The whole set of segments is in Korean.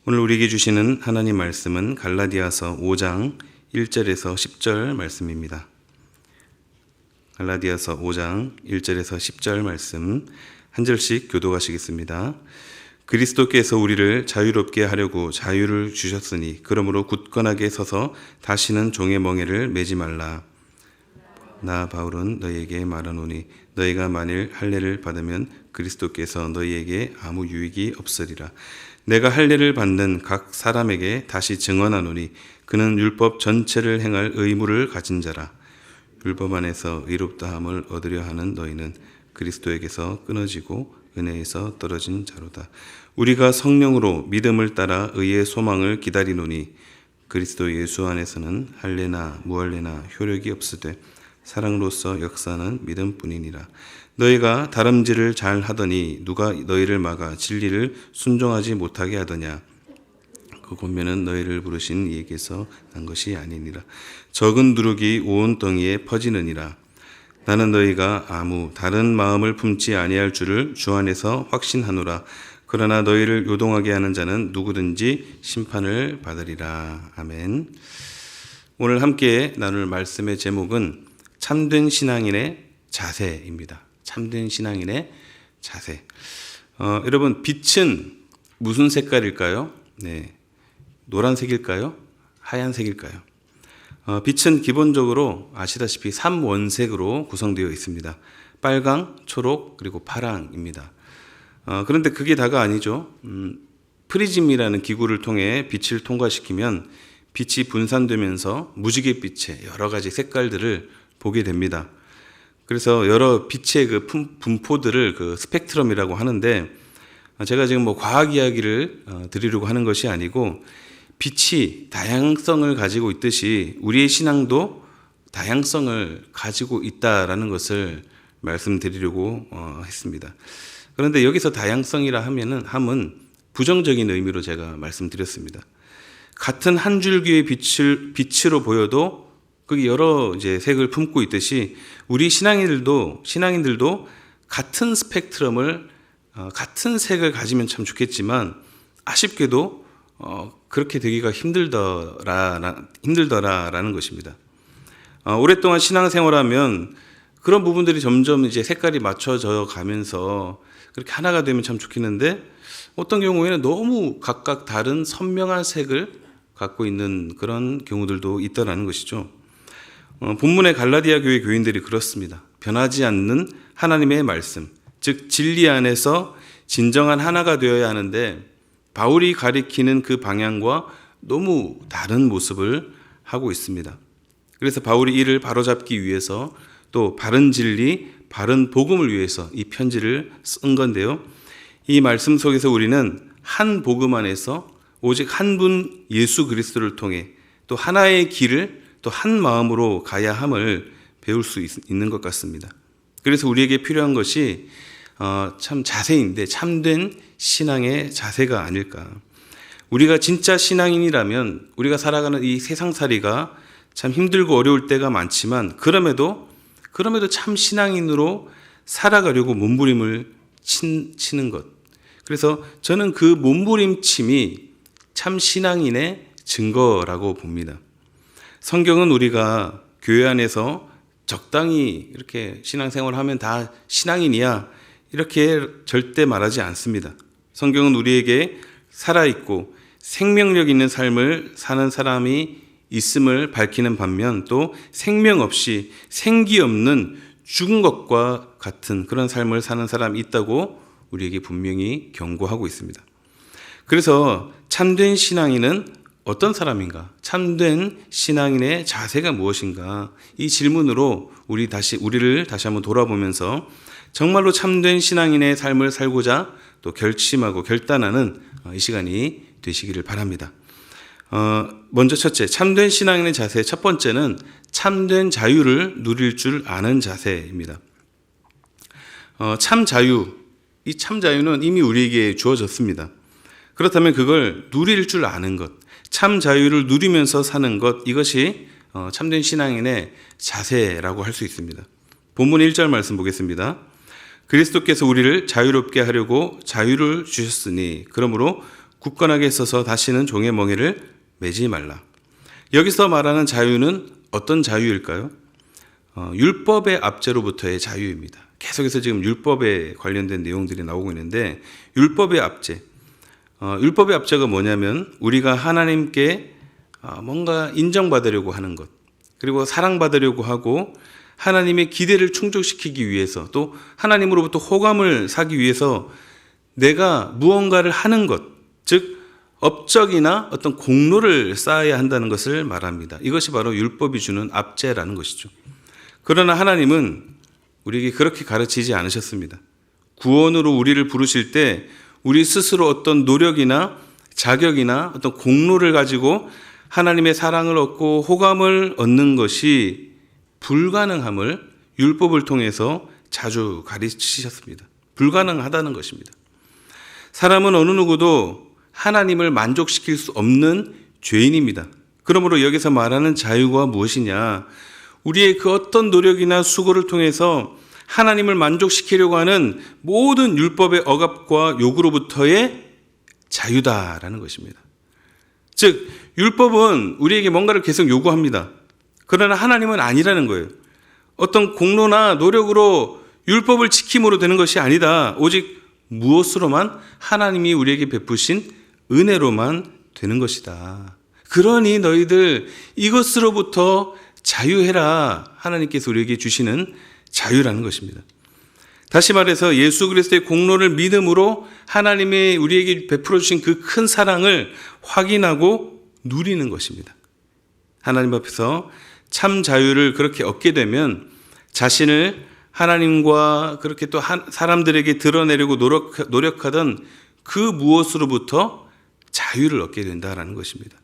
오늘 우리에게 주시는 하나님 말씀은 갈라디아서 5장 1절에서 10절 말씀입니다. 갈라디아서 5장 1절에서 10절 말씀 한 절씩 교독하시겠습니다. 그리스도께서 우리를 자유롭게 하려고 자유를 주셨으니 그러므로 굳건하게 서서 다시는 종의 멍에를 매지 말라. 나 바울은 너희에게 말하노니 너희가 만일 할례를 받으면 그리스도께서 너희에게 아무 유익이 없으리라. 내가 할례를 받는 각 사람에게 다시 증언하노니 그는 율법 전체를 행할 의무를 가진 자라. 율법 안에서 의롭다함을 얻으려 하는 너희는 그리스도에게서 끊어지고 은혜에서 떨어진 자로다. 우리가 성령으로 믿음을 따라 의의 소망을 기다리노니 그리스도 예수 안에서는 할례나 무할례나 효력이 없으되 사랑으로서 역사는 믿음뿐이니라. 너희가 다름질을 잘 하더니 누가 너희를 막아 진리를 순종하지 못하게 하더냐. 그 권면은 너희를 부르신 이에게서 난 것이 아니니라. 적은 누룩이 온 땅에 퍼지느니라. 나는 너희가 아무 다른 마음을 품지 아니할 줄을 주 안에서 확신하노라. 그러나 너희를 요동하게 하는 자는 누구든지 심판을 받으리라. 아멘. 오늘 함께 나눌 말씀의 제목은 참된 신앙인의 자세입니다. 참된 신앙인의 자세. 여러분, 빛은 무슨 색깔일까요? 네, 노란색일까요? 하얀색일까요? 빛은 기본적으로 아시다시피 3원색으로 구성되어 있습니다. 빨강, 초록, 그리고 파랑입니다. 그런데 그게 다가 아니죠. 프리즘이라는 기구를 통해 빛을 통과시키면 빛이 분산되면서 무지갯빛의 여러 가지 색깔들을 보게 됩니다. 그래서 여러 빛의 그 분포들을 그 스펙트럼이라고 하는데, 제가 지금 과학 이야기를 드리려고 하는 것이 아니고 빛이 다양성을 가지고 있듯이 우리의 신앙도 다양성을 가지고 있다라는 것을 말씀드리려고 했습니다. 그런데 여기서 다양성이라 함은 부정적인 의미로 제가 말씀드렸습니다. 같은 한 줄기의 빛으로 보여도 그게 여러 색을 품고 있듯이 우리 신앙인들도 같은 스펙트럼을 같은 색을 가지면 참 좋겠지만 아쉽게도 그렇게 되기가 힘들더라라는 것입니다. 오랫동안 신앙생활하면 그런 부분들이 점점 색깔이 맞춰져 가면서 그렇게 하나가 되면 참 좋겠는데 어떤 경우에는 너무 각각 다른 선명한 색을 갖고 있는 그런 경우들도 있다라는 것이죠. 본문의 갈라디아 교회 교인들이 그렇습니다. 변하지 않는 하나님의 말씀, 즉 진리 안에서 진정한 하나가 되어야 하는데 바울이 가리키는 그 방향과 너무 다른 모습을 하고 있습니다. 그래서 바울이 이를 바로잡기 위해서 또 바른 진리, 바른 복음을 위해서 이 편지를 쓴 건데요. 이 말씀 속에서 우리는 한 복음 안에서 오직 한 분 예수 그리스도를 통해 또 하나의 길을 또 한 마음으로 가야 함을 배울 수 있는 것 같습니다. 그래서 우리에게 필요한 것이 참 자세인데 참된 신앙의 자세가 아닐까. 우리가 진짜 신앙인이라면 우리가 살아가는 이 세상살이가 참 힘들고 어려울 때가 많지만 그럼에도 참 신앙인으로 살아가려고 몸부림을 치는 것. 그래서 저는 그 몸부림침이 참 신앙인의 증거라고 봅니다. 성경은 우리가 교회 안에서 적당히 이렇게 신앙생활을 하면 다 신앙인이야 이렇게 절대 말하지 않습니다. 성경은 우리에게 살아있고 생명력 있는 삶을 사는 사람이 있음을 밝히는 반면 또 생명 없이 생기 없는 죽은 것과 같은 그런 삶을 사는 사람이 있다고 우리에게 분명히 경고하고 있습니다. 그래서 참된 신앙인은 어떤 사람인가? 참된 신앙인의 자세가 무엇인가? 이 질문으로 우리를 다시 한번 돌아보면서 정말로 참된 신앙인의 삶을 살고자 또 결심하고 결단하는 이 시간이 되시기를 바랍니다. 먼저 첫째, 참된 신앙인의 자세 첫 번째는 참된 자유를 누릴 줄 아는 자세입니다. 참 자유, 이 참 자유는 이미 우리에게 주어졌습니다. 그렇다면 그걸 누릴 줄 아는 것, 참 자유를 누리면서 사는 것, 이것이 참된 신앙인의 자세라고 할 수 있습니다. 본문 1절 말씀 보겠습니다. 그리스도께서 우리를 자유롭게 하려고 자유를 주셨으니 그러므로 굳건하게 서서 다시는 종의 멍에를 매지 말라. 여기서 말하는 자유는 어떤 자유일까요? 율법의 압제로부터의 자유입니다. 계속해서 지금 율법에 관련된 내용들이 나오고 있는데, 율법의 압제. 율법의 압제가 뭐냐면 우리가 하나님께 뭔가 인정받으려고 하는 것, 그리고 사랑받으려고 하고 하나님의 기대를 충족시키기 위해서, 또 하나님으로부터 호감을 사기 위해서 내가 무언가를 하는 것, 즉 업적이나 어떤 공로를 쌓아야 한다는 것을 말합니다. 이것이 바로 율법이 주는 압제라는 것이죠. 그러나 하나님은 우리에게 그렇게 가르치지 않으셨습니다. 구원으로 우리를 부르실 때 우리 스스로 어떤 노력이나 자격이나 어떤 공로를 가지고 하나님의 사랑을 얻고 호감을 얻는 것이 불가능함을 율법을 통해서 자주 가르치셨습니다. 불가능하다는 것입니다. 사람은 어느 누구도 하나님을 만족시킬 수 없는 죄인입니다. 그러므로 여기서 말하는 자유가 무엇이냐? 우리의 그 어떤 노력이나 수고를 통해서 하나님을 만족시키려고 하는 모든 율법의 억압과 요구로부터의 자유다라는 것입니다. 즉, 율법은 우리에게 뭔가를 계속 요구합니다. 그러나 하나님은 아니라는 거예요. 어떤 공로나 노력으로 율법을 지킴으로 되는 것이 아니다. 오직 무엇으로만? 하나님이 우리에게 베푸신 은혜로만 되는 것이다. 그러니 너희들 이것으로부터 자유해라. 하나님께서 우리에게 주시는 자유라는 것입니다. 다시 말해서 예수 그리스도의 공로를 믿음으로 하나님의 우리에게 베풀어 주신 그 큰 사랑을 확인하고 누리는 것입니다. 하나님 앞에서 참 자유를 그렇게 얻게 되면 자신을 하나님과 그렇게 또 사람들에게 드러내려고 노력하던 그 무엇으로부터 자유를 얻게 된다는 것입니다.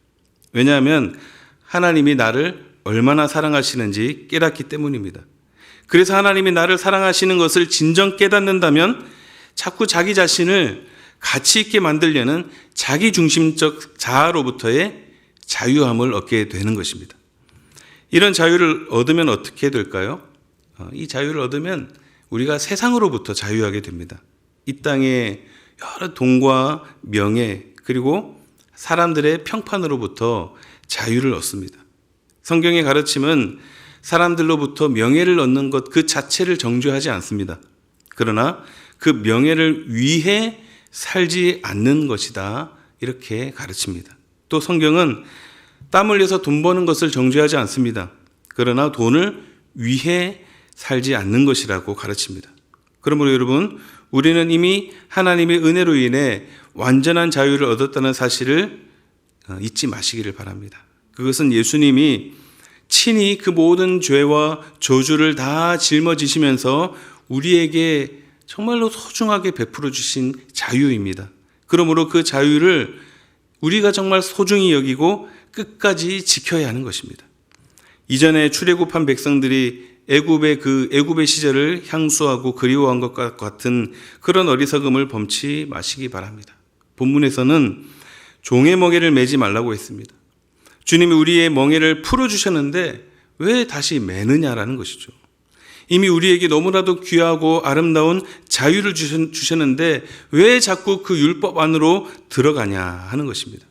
왜냐하면 하나님이 나를 얼마나 사랑하시는지 깨닫기 때문입니다. 그래서 하나님이 나를 사랑하시는 것을 진정 깨닫는다면 자꾸 자기 자신을 가치 있게 만들려는 자기중심적 자아로부터의 자유함을 얻게 되는 것입니다. 이런 자유를 얻으면 어떻게 될까요? 이 자유를 얻으면 우리가 세상으로부터 자유하게 됩니다. 이 땅에 여러 돈과 명예 그리고 사람들의 평판으로부터 자유를 얻습니다. 성경의 가르침은 사람들로부터 명예를 얻는 것 그 자체를 정죄하지 않습니다. 그러나 그 명예를 위해 살지 않는 것이다. 이렇게 가르칩니다. 또 성경은 땀 흘려서 돈 버는 것을 정죄하지 않습니다. 그러나 돈을 위해 살지 않는 것이라고 가르칩니다. 그러므로 여러분, 우리는 이미 하나님의 은혜로 인해 완전한 자유를 얻었다는 사실을 잊지 마시기를 바랍니다. 그것은 예수님이 친히 그 모든 죄와 저주를 다 짊어지시면서 우리에게 정말로 소중하게 베풀어 주신 자유입니다. 그러므로 그 자유를 우리가 정말 소중히 여기고 끝까지 지켜야 하는 것입니다. 이전에 출애굽한 백성들이 애굽의 시절을 향수하고 그리워한 것과 같은 그런 어리석음을 범치 마시기 바랍니다. 본문에서는 종의 멍에를 매지 말라고 했습니다. 주님이 우리의 멍에를 풀어주셨는데 왜 다시 매느냐라는 것이죠. 이미 우리에게 너무나도 귀하고 아름다운 자유를 주셨는데 왜 자꾸 그 율법 안으로 들어가냐 하는 것입니다.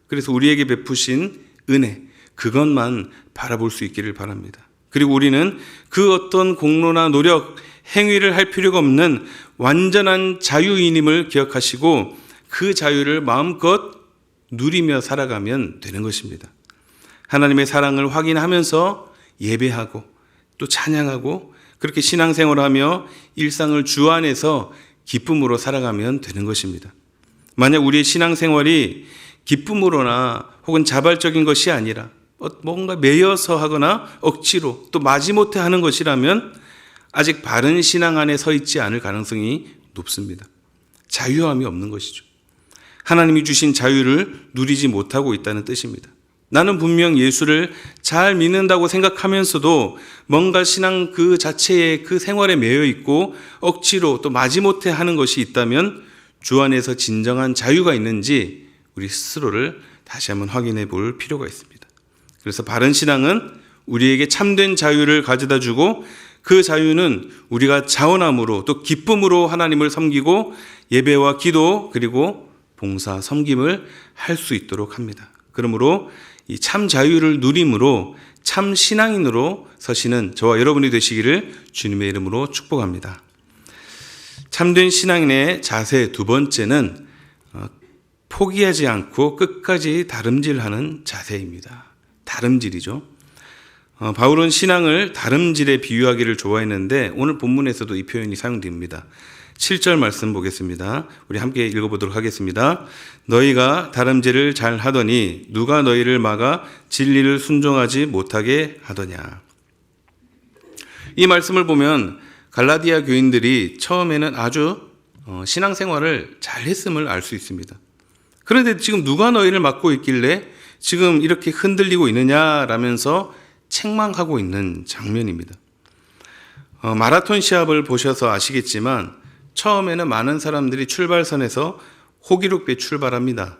그래서 우리에게 베푸신 은혜, 그것만 바라볼 수 있기를 바랍니다. 그리고 우리는 그 어떤 공로나 노력, 행위를 할 필요가 없는 완전한 자유인임을 기억하시고 그 자유를 마음껏 누리며 살아가면 되는 것입니다. 하나님의 사랑을 확인하면서 예배하고 또 찬양하고 그렇게 신앙생활하며 일상을 주 안에서 기쁨으로 살아가면 되는 것입니다. 만약 우리의 신앙생활이 기쁨으로나 혹은 자발적인 것이 아니라 뭔가 매여서 하거나 억지로 또 마지못해 하는 것이라면 아직 바른 신앙 안에 서 있지 않을 가능성이 높습니다. 자유함이 없는 것이죠. 하나님이 주신 자유를 누리지 못하고 있다는 뜻입니다. 나는 분명 예수를 잘 믿는다고 생각하면서도 뭔가 신앙 그 자체에 그 생활에 매여 있고 억지로 또 마지못해 하는 것이 있다면 주 안에서 진정한 자유가 있는지 우리 스스로를 다시 한번 확인해 볼 필요가 있습니다. 그래서 바른 신앙은 우리에게 참된 자유를 가져다 주고 그 자유는 우리가 자원함으로 또 기쁨으로 하나님을 섬기고 예배와 기도 그리고 봉사, 섬김을 할 수 있도록 합니다. 그러므로 이 참 자유를 누림으로 참 신앙인으로 서시는 저와 여러분이 되시기를 주님의 이름으로 축복합니다. 참된 신앙인의 자세 두 번째는 포기하지 않고 끝까지 다름질하는 자세입니다. 다름질이죠. 바울은 신앙을 다름질에 비유하기를 좋아했는데 오늘 본문에서도 이 표현이 사용됩니다. 7절 말씀 보겠습니다. 우리 함께 읽어보도록 하겠습니다. 너희가 다름질을 잘 하더니 누가 너희를 막아 진리를 순종하지 못하게 하더냐. 이 말씀을 보면 갈라디아 교인들이 처음에는 아주 신앙생활을 잘 했음을 알 수 있습니다. 그런데 지금 누가 너희를 막고 있길래 지금 이렇게 흔들리고 있느냐라면서 책망하고 있는 장면입니다. 마라톤 시합을 보셔서 아시겠지만 처음에는 많은 사람들이 출발선에서 호기롭게 출발합니다.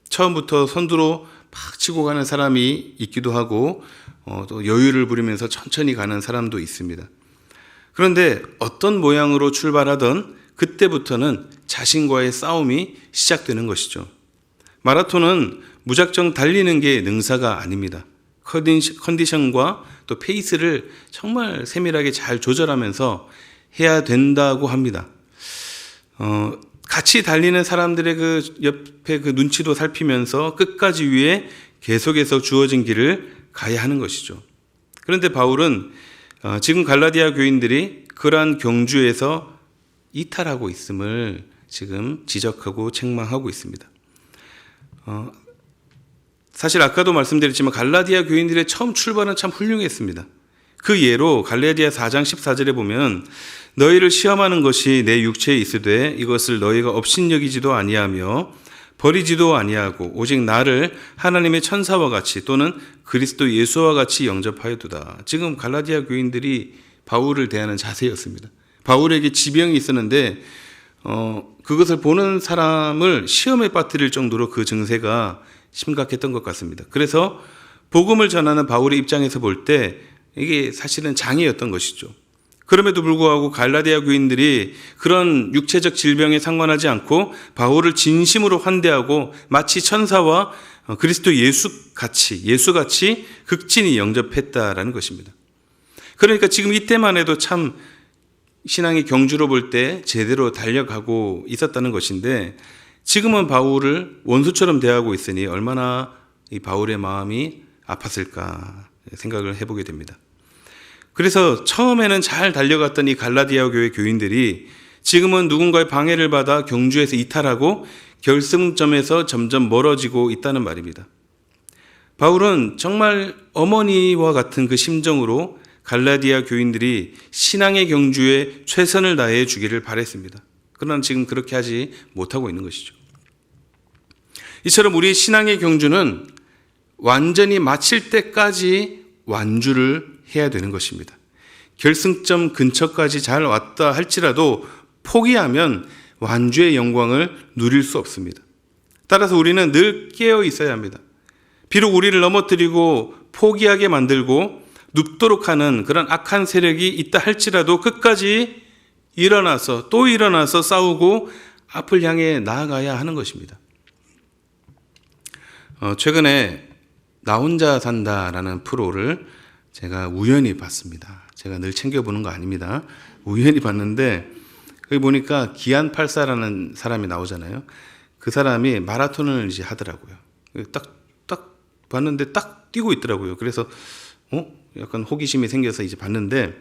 처음부터 선두로 막 치고 가는 사람이 있기도 하고 또 여유를 부리면서 천천히 가는 사람도 있습니다. 그런데 어떤 모양으로 출발하던 그때부터는 자신과의 싸움이 시작되는 것이죠. 마라톤은 무작정 달리는 게 능사가 아닙니다. 컨디션과 또 페이스를 정말 세밀하게 잘 조절하면서 해야 된다고 합니다. 같이 달리는 사람들의 그 옆에 그 눈치도 살피면서 끝까지 위해 계속해서 주어진 길을 가야 하는 것이죠. 그런데 바울은 지금 갈라디아 교인들이 그러한 경주에서 이탈하고 있음을 지금 지적하고 책망하고 있습니다. 사실 아까도 말씀드렸지만 갈라디아 교인들의 처음 출발은 참 훌륭했습니다. 그 예로 갈라디아 4장 14절에 보면 너희를 시험하는 것이 내 육체에 있으되 이것을 너희가 업신여기지도 아니하며 버리지도 아니하고 오직 나를 하나님의 천사와 같이 또는 그리스도 예수와 같이 영접하여두다. 지금 갈라디아 교인들이 바울을 대하는 자세였습니다. 바울에게 지병이 있었는데 그것을 보는 사람을 시험에 빠뜨릴 정도로 그 증세가 심각했던 것 같습니다. 그래서 복음을 전하는 바울의 입장에서 볼 때 이게 사실은 장애였던 것이죠. 그럼에도 불구하고 갈라디아 교인들이 그런 육체적 질병에 상관하지 않고 바울을 진심으로 환대하고 마치 천사와 그리스도 예수같이 극진히 영접했다라는 것입니다. 그러니까 지금 이때만 해도 참 신앙의 경주로 볼 때 제대로 달려가고 있었다는 것인데 지금은 바울을 원수처럼 대하고 있으니 얼마나 이 바울의 마음이 아팠을까 생각을 해보게 됩니다. 그래서 처음에는 잘 달려갔던 이 갈라디아 교회 교인들이 지금은 누군가의 방해를 받아 경주에서 이탈하고 결승점에서 점점 멀어지고 있다는 말입니다. 바울은 정말 어머니와 같은 그 심정으로 갈라디아 교인들이 신앙의 경주에 최선을 다해 주기를 바랬습니다. 그러나 지금 그렇게 하지 못하고 있는 것이죠. 이처럼 우리 신앙의 경주는 완전히 마칠 때까지 완주를 해야 되는 것입니다. 결승점 근처까지 잘 왔다 할지라도 포기하면 완주의 영광을 누릴 수 없습니다. 따라서 우리는 늘 깨어 있어야 합니다. 비록 우리를 넘어뜨리고 포기하게 만들고 눕도록 하는 그런 악한 세력이 있다 할지라도 끝까지 일어나서 또 일어나서 싸우고 앞을 향해 나아가야 하는 것입니다. 최근에 나 혼자 산다라는 프로를 제가 우연히 봤습니다. 제가 늘 챙겨보는 거 아닙니다. 우연히 봤는데 거기 보니까 기안84라는 사람이 나오잖아요. 그 사람이 마라톤을 이제 하더라고요. 딱 봤는데 딱 뛰고 있더라고요. 그래서 약간 호기심이 생겨서 이제 봤는데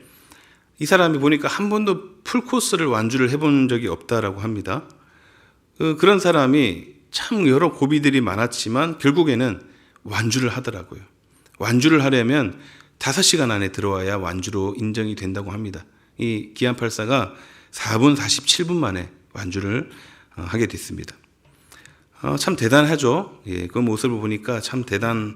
이 사람이 보니까 한 번도 풀코스를 완주를 해본 적이 없다라고 합니다. 그런 사람이 참 여러 고비들이 많았지만 결국에는 완주를 하더라고요. 완주를 하려면 5시간 안에 들어와야 완주로 인정이 된다고 합니다. 이 기안84가 4분 47분 만에 완주를 하게 됐습니다. 참 대단하죠. 그 모습을 보니까 참 대단해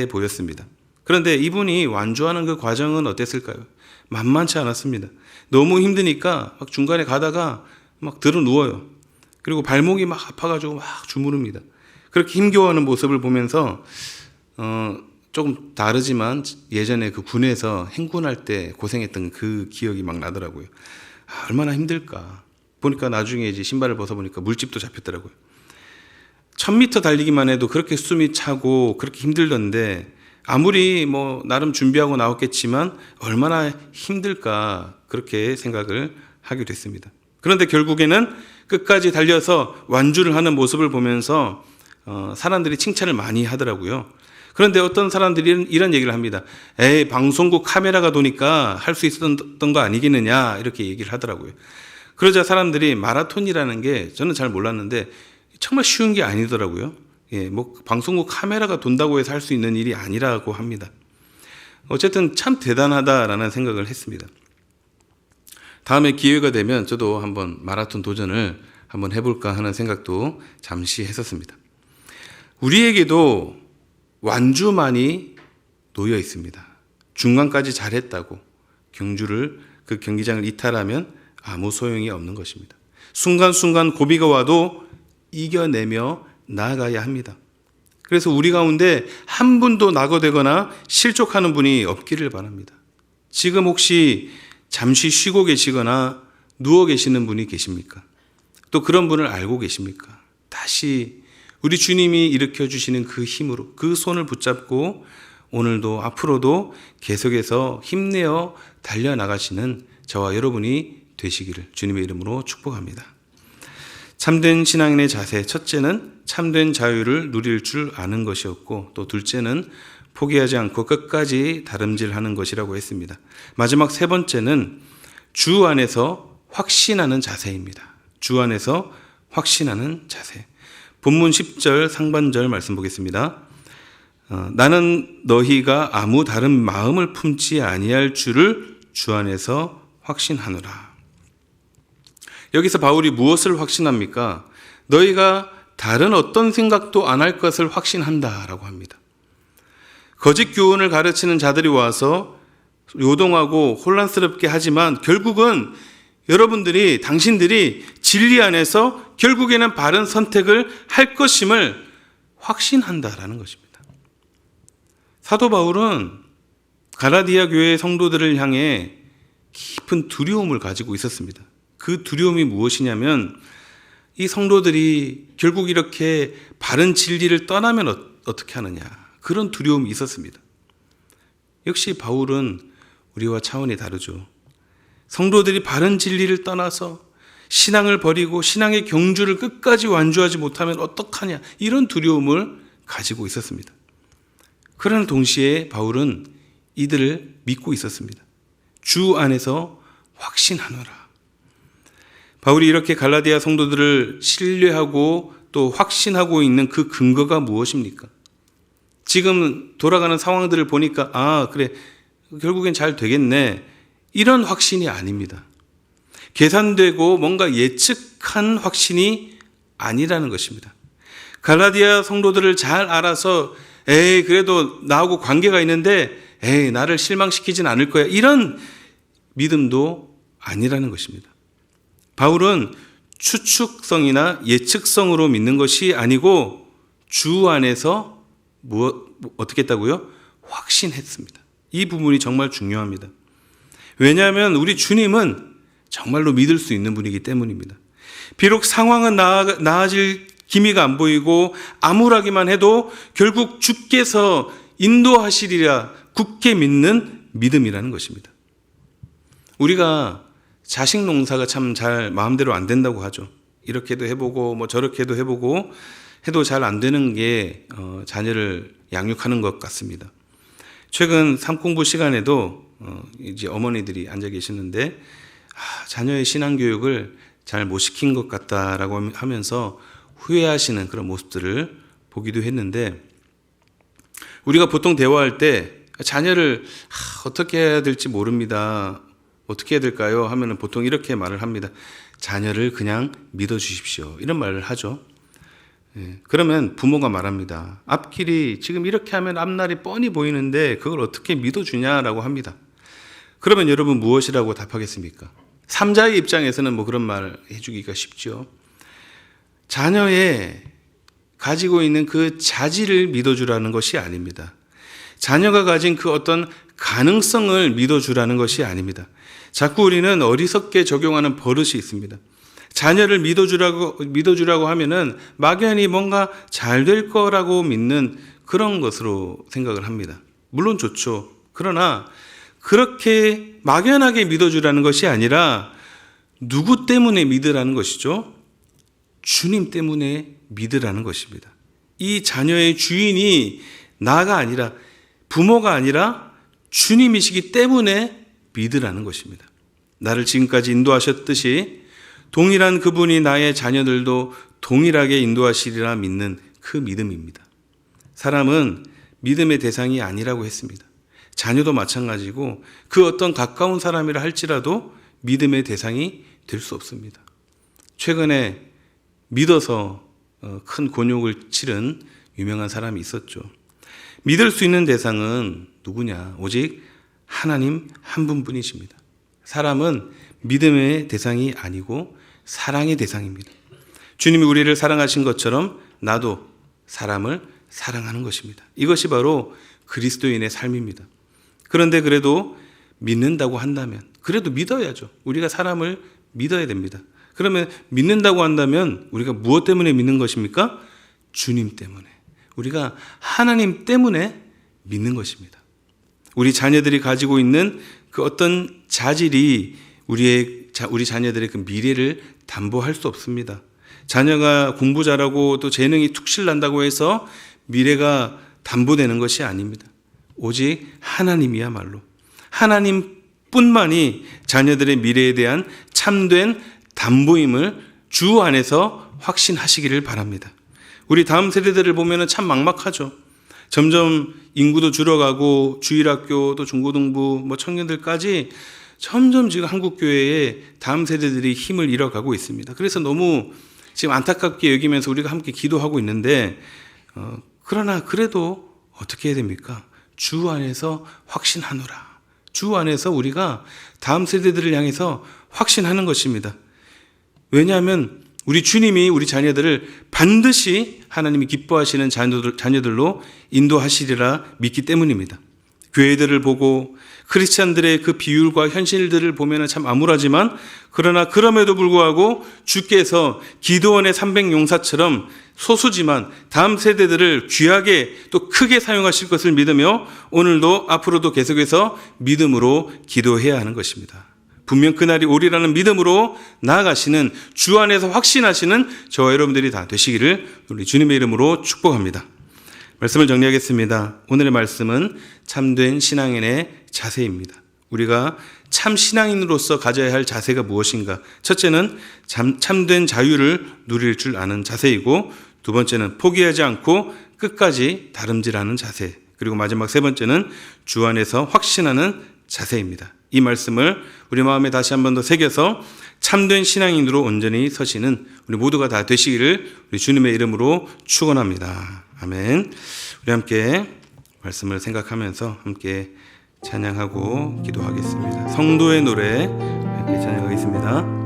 보였습니다. 그런데 이분이 완주하는 그 과정은 어땠을까요? 만만치 않았습니다. 너무 힘드니까 막 중간에 가다가 막 들어 누워요. 그리고 발목이 막 아파가지고 막 주무릅니다. 그렇게 힘겨워하는 모습을 보면서 조금 다르지만 예전에 그 군에서 행군할 때 고생했던 그 기억이 막 나더라고요. 얼마나 힘들까. 보니까 나중에 이제 신발을 벗어보니까 물집도 잡혔더라고요. 1000m 달리기만 해도 그렇게 숨이 차고 그렇게 힘들던데 아무리 뭐 나름 준비하고 나왔겠지만 얼마나 힘들까 그렇게 생각을 하게 됐습니다. 그런데 결국에는 끝까지 달려서 완주를 하는 모습을 보면서 사람들이 칭찬을 많이 하더라고요. 그런데 어떤 사람들이 이런 얘기를 합니다. 에이, 방송국 카메라가 도니까 할 수 있었던 거 아니겠느냐 이렇게 얘기를 하더라고요. 그러자 사람들이 마라톤이라는 게 저는 잘 몰랐는데 정말 쉬운 게 아니더라고요. 예, 뭐 방송국 카메라가 돈다고 해서 할 수 있는 일이 아니라고 합니다. 어쨌든 참 대단하다라는 생각을 했습니다. 다음에 기회가 되면 저도 한번 마라톤 도전을 한번 해볼까 하는 생각도 잠시 했었습니다. 우리에게도 완주만이 놓여 있습니다. 중간까지 잘했다고 그 경기장을 이탈하면 아무 소용이 없는 것입니다. 순간순간 고비가 와도 이겨내며 나아가야 합니다. 그래서 우리 가운데 한 분도 낙오되거나 실족하는 분이 없기를 바랍니다. 지금 혹시 잠시 쉬고 계시거나 누워 계시는 분이 계십니까? 또 그런 분을 알고 계십니까? 다시 우리 주님이 일으켜 주시는 그 힘으로 그 손을 붙잡고 오늘도 앞으로도 계속해서 힘내어 달려나가시는 저와 여러분이 되시기를 주님의 이름으로 축복합니다. 참된 신앙인의 자세, 첫째는 참된 자유를 누릴 줄 아는 것이었고, 또 둘째는 포기하지 않고 끝까지 다름질하는 것이라고 했습니다. 마지막 세 번째는 주 안에서 확신하는 자세입니다. 주 안에서 확신하는 자세. 본문 10절 상반절 말씀 보겠습니다. 나는 너희가 아무 다른 마음을 품지 아니할 줄을 주 안에서 확신하노라. 여기서 바울이 무엇을 확신합니까? 너희가 다른 어떤 생각도 안 할 것을 확신한다라고 합니다. 거짓 교훈을 가르치는 자들이 와서 요동하고 혼란스럽게 하지만 결국은 여러분들이 당신들이 진리 안에서 결국에는 바른 선택을 할 것임을 확신한다라는 것입니다. 사도 바울은 갈라디아 교회 성도들을 향해 깊은 두려움을 가지고 있었습니다. 그 두려움이 무엇이냐면 이 성도들이 결국 이렇게 바른 진리를 떠나면 어떻게 하느냐, 그런 두려움이 있었습니다. 역시 바울은 우리와 차원이 다르죠. 성도들이 바른 진리를 떠나서 신앙을 버리고 신앙의 경주를 끝까지 완주하지 못하면 어떡하냐, 이런 두려움을 가지고 있었습니다. 그러나 동시에 바울은 이들을 믿고 있었습니다. 주 안에서 확신하노라. 바울이 이렇게 갈라디아 성도들을 신뢰하고 또 확신하고 있는 그 근거가 무엇입니까? 지금 돌아가는 상황들을 보니까 그래, 결국엔 잘 되겠네, 이런 확신이 아닙니다. 계산되고 뭔가 예측한 확신이 아니라는 것입니다. 갈라디아 성도들을 잘 알아서 그래도 나하고 관계가 있는데 나를 실망시키진 않을 거야, 이런 믿음도 아니라는 것입니다. 바울은 추측성이나 예측성으로 믿는 것이 아니고 주 안에서 어떻게 했다고요? 확신했습니다. 이 부분이 정말 중요합니다. 왜냐하면 우리 주님은 정말로 믿을 수 있는 분이기 때문입니다. 비록 상황은 나아질 기미가 안 보이고 암울하기만 해도 결국 주께서 인도하시리라 굳게 믿는 믿음이라는 것입니다. 우리가 자식 농사가 참 잘 마음대로 안 된다고 하죠. 이렇게도 해보고 뭐 저렇게도 해보고 해도 잘 안 되는 게 자녀를 양육하는 것 같습니다. 최근 삼공부 시간에도 이제 어머니들이 앉아 계시는데 자녀의 신앙교육을 잘 못 시킨 것 같다라고 하면서 후회하시는 그런 모습들을 보기도 했는데, 우리가 보통 대화할 때 자녀를 어떻게 해야 될지 모릅니다, 어떻게 해야 될까요? 하면은 보통 이렇게 말을 합니다. 자녀를 그냥 믿어주십시오, 이런 말을 하죠. 그러면 부모가 말합니다. 앞길이 지금 이렇게 하면 앞날이 뻔히 보이는데 그걸 어떻게 믿어주냐라고 합니다. 그러면 여러분 무엇이라고 답하겠습니까? 삼자의 입장에서는 뭐 그런 말 해주기가 쉽죠. 자녀의 가지고 있는 그 자질을 믿어주라는 것이 아닙니다. 자녀가 가진 그 어떤 가능성을 믿어주라는 것이 아닙니다. 자꾸 우리는 어리석게 적용하는 버릇이 있습니다. 자녀를 믿어주라고 하면은 막연히 뭔가 잘 될 거라고 믿는 그런 것으로 생각을 합니다. 물론 좋죠. 그러나 그렇게 막연하게 믿어주라는 것이 아니라 누구 때문에 믿으라는 것이죠? 주님 때문에 믿으라는 것입니다. 이 자녀의 주인이 나가 아니라, 부모가 아니라 주님이시기 때문에 믿으라는 것입니다. 나를 지금까지 인도하셨듯이 동일한 그분이 나의 자녀들도 동일하게 인도하시리라 믿는 그 믿음입니다. 사람은 믿음의 대상이 아니라고 했습니다. 자녀도 마찬가지고 그 어떤 가까운 사람이라 할지라도 믿음의 대상이 될 수 없습니다. 최근에 믿어서 큰 곤욕을 치른 유명한 사람이 있었죠. 믿을 수 있는 대상은 누구냐? 오직 하나님 한 분뿐이십니다. 사람은 믿음의 대상이 아니고 사랑의 대상입니다. 주님이 우리를 사랑하신 것처럼 나도 사람을 사랑하는 것입니다. 이것이 바로 그리스도인의 삶입니다. 그런데 그래도 믿는다고 한다면, 그래도 믿어야죠. 우리가 사람을 믿어야 됩니다. 그러면 믿는다고 한다면 우리가 무엇 때문에 믿는 것입니까? 주님 때문에. 우리가 하나님 때문에 믿는 것입니다. 우리 자녀들이 가지고 있는 그 어떤 자질이 우리 자녀들의 그 미래를 담보할 수 없습니다. 자녀가 공부 잘하고 또 재능이 툭실난다고 해서 미래가 담보되는 것이 아닙니다. 오직 하나님이야말로, 하나님뿐만이 자녀들의 미래에 대한 참된 담보임을 주 안에서 확신하시기를 바랍니다. 우리 다음 세대들을 보면 참 막막하죠. 점점 인구도 줄어가고 주일학교 또 중고등부 청년들까지 점점 지금 한국교회에 다음 세대들이 힘을 잃어가고 있습니다. 그래서 너무 지금 안타깝게 여기면서 우리가 함께 기도하고 있는데 그러나 그래도 어떻게 해야 됩니까? 주 안에서 확신하노라. 주 안에서 우리가 다음 세대들을 향해서 확신하는 것입니다. 왜냐하면 우리 주님이 우리 자녀들을 반드시 하나님이 기뻐하시는 자녀들로 인도하시리라 믿기 때문입니다. 교회들을 보고 크리스찬들의 그 비율과 현실들을 보면 참 암울하지만, 그러나 그럼에도 불구하고 주께서 기드온의 300용사처럼 소수지만 다음 세대들을 귀하게 또 크게 사용하실 것을 믿으며 오늘도 앞으로도 계속해서 믿음으로 기도해야 하는 것입니다. 분명 그날이 오리라는 믿음으로 나아가시는, 주 안에서 확신하시는 저와 여러분들이 다 되시기를 우리 주님의 이름으로 축복합니다. 말씀을 정리하겠습니다. 오늘의 말씀은 참된 신앙인의 자세입니다. 우리가 참 신앙인으로서 가져야 할 자세가 무엇인가? 첫째는 참된 자유를 누릴 줄 아는 자세이고, 두 번째는 포기하지 않고 끝까지 다름질하는 자세, 그리고 마지막 세 번째는 주 안에서 확신하는 자세입니다. 이 말씀을 우리 마음에 다시 한 번 더 새겨서 참된 신앙인으로 온전히 서시는 우리 모두가 다 되시기를 우리 주님의 이름으로 축원합니다. 아멘. 우리 함께 말씀을 생각하면서 함께 찬양하고 기도하겠습니다. 성도의 노래 함께 찬양하겠습니다.